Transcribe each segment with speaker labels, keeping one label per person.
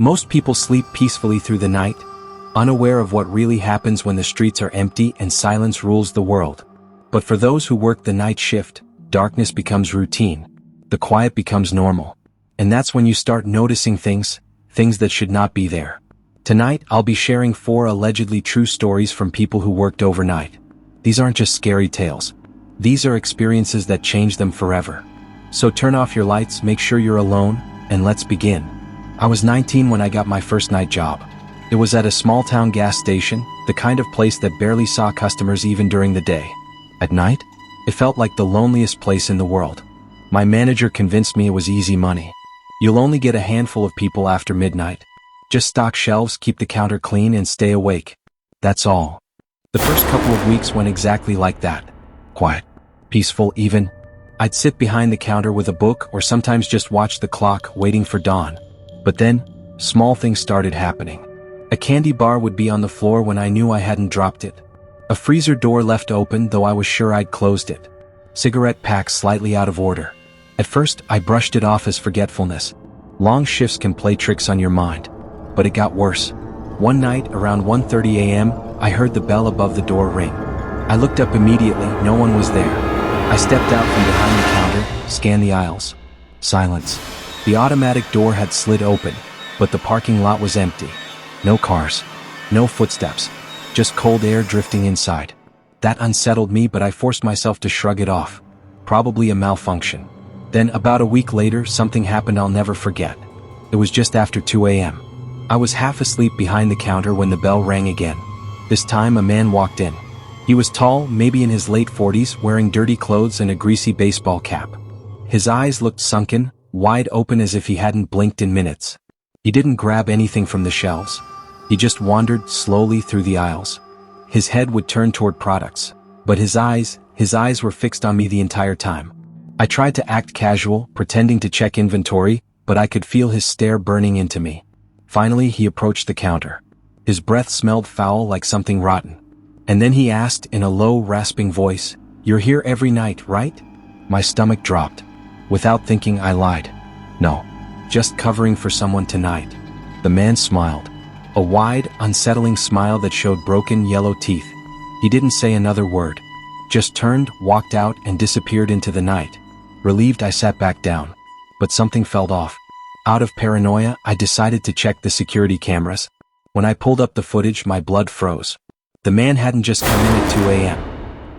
Speaker 1: Most people sleep peacefully through the night, unaware of what really happens when the streets are empty and silence rules the world. But for those who work the night shift, darkness becomes routine. The quiet becomes normal. And that's when you start noticing things that should not be there. Tonight, I'll be sharing 4 allegedly true stories from people who worked overnight. These aren't just scary tales. These are experiences that change them forever. So turn off your lights, make sure you're alone, and let's begin. I was 19 when I got my first night job. It was at a small-town gas station, the kind of place that barely saw customers even during the day. At night, it felt like the loneliest place in the world. My manager convinced me it was easy money. You'll only get a handful of people after midnight. Just stock shelves, keep the counter clean, and stay awake. That's all. The first couple of weeks went exactly like that. Quiet. Peaceful even. I'd sit behind the counter with a book or sometimes just watch the clock waiting for dawn. But then, small things started happening. A candy bar would be on the floor when I knew I hadn't dropped it. A freezer door left open though I was sure I'd closed it. Cigarette packs slightly out of order. At first, I brushed it off as forgetfulness. Long shifts can play tricks on your mind. But it got worse. One night, around 1:30 a.m., I heard the bell above the door ring. I looked up immediately, no one was there. I stepped out from behind the counter, scanned the aisles. Silence. The automatic door had slid open, but the parking lot was empty. No cars. No footsteps. Just cold air drifting inside. That unsettled me, but I forced myself to shrug it off. Probably a malfunction. Then, about a week later, something happened I'll never forget. It was just after 2 a.m. I was half asleep behind the counter when the bell rang again. This time, a man walked in. He was tall, maybe in his late 40s, wearing dirty clothes and a greasy baseball cap. His eyes looked sunken, wide open as if he hadn't blinked in minutes. He didn't grab anything from the shelves. He just wandered slowly through the aisles. His head would turn toward products, but his eyes were fixed on me the entire time. I tried to act casual, pretending to check inventory, but I could feel his stare burning into me. Finally, he approached the counter. His breath smelled foul, like something rotten. And then he asked in a low, rasping voice, "You're here every night, right?" My stomach dropped. Without thinking, I lied. "No. Just covering for someone tonight." The man smiled. A wide, unsettling smile that showed broken, yellow teeth. He didn't say another word. Just turned, walked out, and disappeared into the night. Relieved, I sat back down. But something felt off. Out of paranoia, I decided to check the security cameras. When I pulled up the footage, my blood froze. The man hadn't just come in at 2 a.m.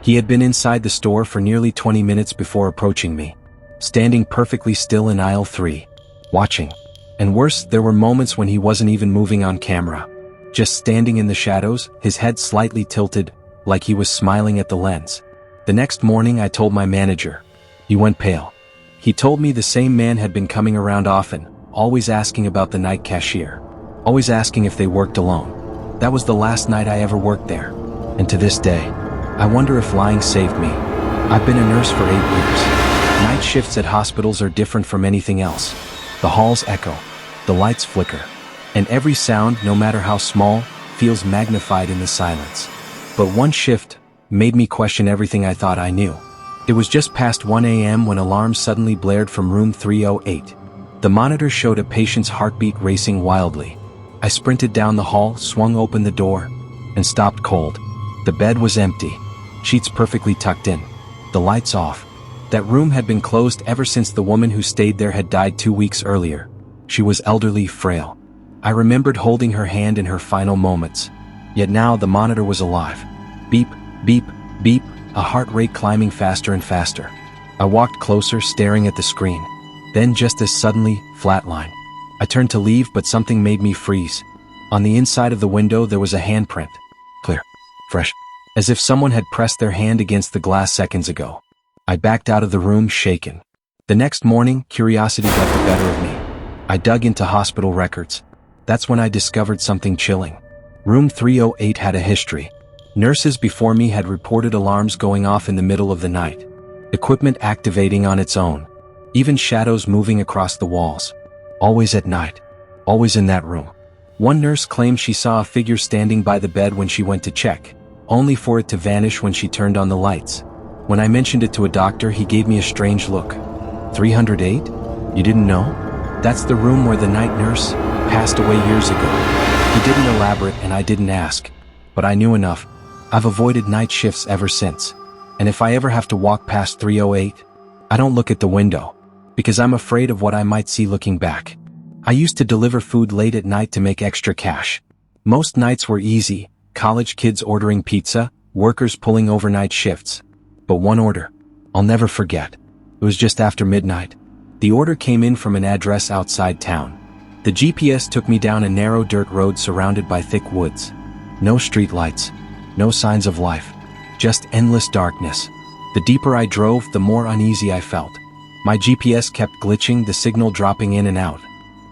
Speaker 1: He had been inside the store for nearly 20 minutes before approaching me. Standing perfectly still in aisle 3. Watching. And worse, there were moments when he wasn't even moving on camera. Just standing in the shadows, his head slightly tilted, like he was smiling at the lens. The next morning, I told my manager. He went pale. He told me the same man had been coming around often, always asking about the night cashier. Always asking if they worked alone. That was the last night I ever worked there. And to this day, I wonder if lying saved me. I've been a nurse for 8 years. Night shifts at hospitals are different from anything else. The halls echo. The lights flicker. And every sound, no matter how small, feels magnified in the silence. But one shift made me question everything I thought I knew. It was just past 1 a.m. when alarms suddenly blared from room 308. The monitor showed a patient's heartbeat racing wildly. I sprinted down the hall, swung open the door, and stopped cold. The bed was empty. Sheets perfectly tucked in. The lights off. That room had been closed ever since the woman who stayed there had died 2 weeks earlier. She was elderly, frail. I remembered holding her hand in her final moments. Yet now the monitor was alive. Beep, beep, beep, a heart rate climbing faster and faster. I walked closer, staring at the screen. Then just as suddenly, flatline. I turned to leave, but something made me freeze. On the inside of the window there was a handprint. Clear. Fresh. As if someone had pressed their hand against the glass seconds ago. I backed out of the room, shaken. The next morning, curiosity got the better of me. I dug into hospital records. That's when I discovered something chilling. Room 308 had a history. Nurses before me had reported alarms going off in the middle of the night. Equipment activating on its own. Even shadows moving across the walls. Always at night. Always in that room. One nurse claimed she saw a figure standing by the bed when she went to check, only for it to vanish when she turned on the lights. When I mentioned it to a doctor, he gave me a strange look. 308? You didn't know? That's the room where the night nurse... passed away years ago. He didn't elaborate and I didn't ask. But I knew enough. I've avoided night shifts ever since. And if I ever have to walk past 308, I don't look at the window. Because I'm afraid of what I might see looking back. I used to deliver food late at night to make extra cash. Most nights were easy, college kids ordering pizza, workers pulling overnight shifts. But one order, I'll never forget. It was just after midnight. The order came in from an address outside town. The GPS took me down a narrow dirt road surrounded by thick woods. No street lights, no signs of life, just endless darkness. The deeper I drove, the more uneasy I felt. My GPS kept glitching, the signal dropping in and out.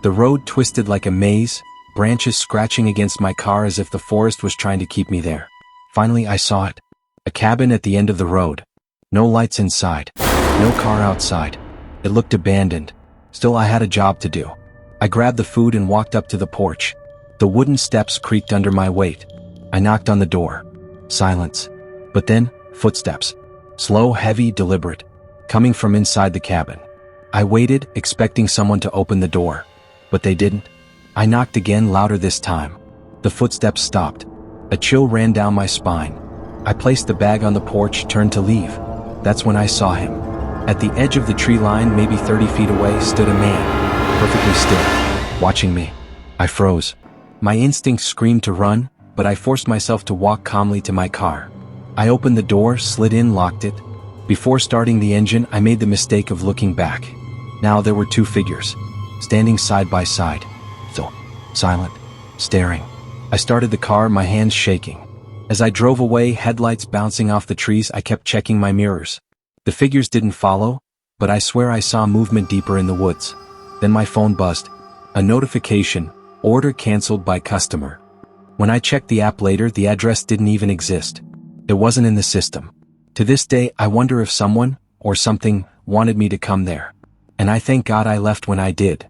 Speaker 1: The road twisted like a maze, branches scratching against my car as if the forest was trying to keep me there. Finally I saw it. A cabin at the end of the road. No lights inside, no car outside. It looked abandoned. Still, I had a job to do. I grabbed the food and walked up to the porch. The wooden steps creaked under my weight. I knocked on the door. Silence. But then, footsteps. Slow, heavy, deliberate. Coming from inside the cabin. I waited, expecting someone to open the door. But they didn't. I knocked again, louder this time. The footsteps stopped. A chill ran down my spine. I placed the bag on the porch, turned to leave. That's when I saw him. At the edge of the tree line, maybe 30 feet away, stood a man, perfectly still, watching me. I froze. My instincts screamed to run, but I forced myself to walk calmly to my car. I opened the door, slid in, locked it. Before starting the engine, I made the mistake of looking back. Now there were two figures, standing side by side. So, silent, staring. I started the car, my hands shaking. As I drove away, headlights bouncing off the trees, I kept checking my mirrors. The figures didn't follow, but I swear I saw movement deeper in the woods. Then my phone buzzed. A notification, order canceled by customer. When I checked the app later, the address didn't even exist. It wasn't in the system. To this day, I wonder if someone, or something, wanted me to come there. And I thank God I left when I did.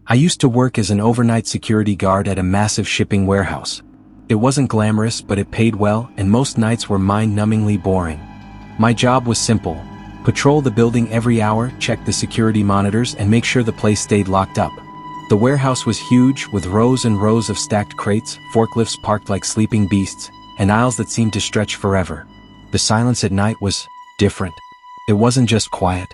Speaker 1: I used to work as an overnight security guard at a massive shipping warehouse. It wasn't glamorous, but it paid well, and most nights were mind-numbingly boring. My job was simple. Patrol the building every hour, check the security monitors, and make sure the place stayed locked up. The warehouse was huge, with rows and rows of stacked crates, forklifts parked like sleeping beasts, and aisles that seemed to stretch forever. The silence at night was different. It wasn't just quiet.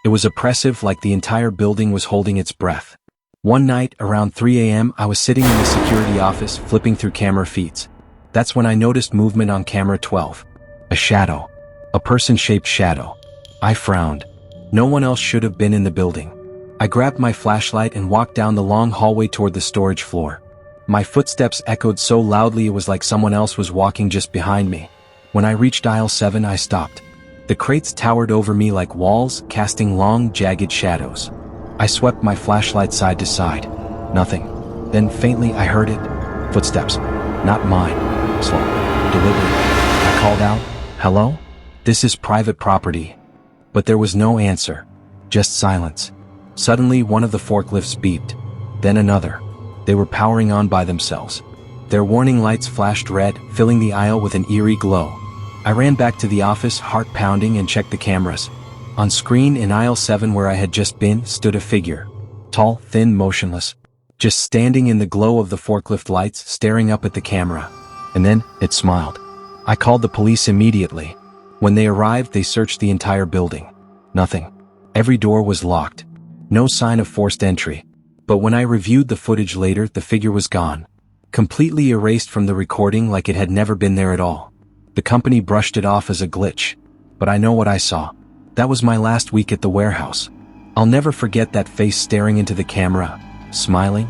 Speaker 1: It was oppressive, like the entire building was holding its breath. One night, around 3 a.m., I was sitting in the security office, flipping through camera feeds. That's when I noticed movement on camera 12. A shadow. A person-shaped shadow. I frowned. No one else should have been in the building. I grabbed my flashlight and walked down the long hallway toward the storage floor. My footsteps echoed so loudly it was like someone else was walking just behind me. When I reached aisle 7, I stopped. The crates towered over me like walls, casting long, jagged shadows. I swept my flashlight side to side. Nothing. Then faintly I heard it. Footsteps. Not mine. Slow. Deliberate. I called out, "Hello? This is private property." But there was no answer. Just silence. Suddenly one of the forklifts beeped. Then another. They were powering on by themselves. Their warning lights flashed red, filling the aisle with an eerie glow. I ran back to the office, heart pounding, and checked the cameras. On screen in aisle 7 where I had just been, stood a figure. Tall, thin, motionless. Just standing in the glow of the forklift lights, staring up at the camera. And then, it smiled. I called the police immediately. When they arrived, they searched the entire building. Nothing. Every door was locked. No sign of forced entry. But when I reviewed the footage later, the figure was gone. Completely erased from the recording, like it had never been there at all. The company brushed it off as a glitch. But I know what I saw. That was my last week at the warehouse. I'll never forget that face staring into the camera, smiling,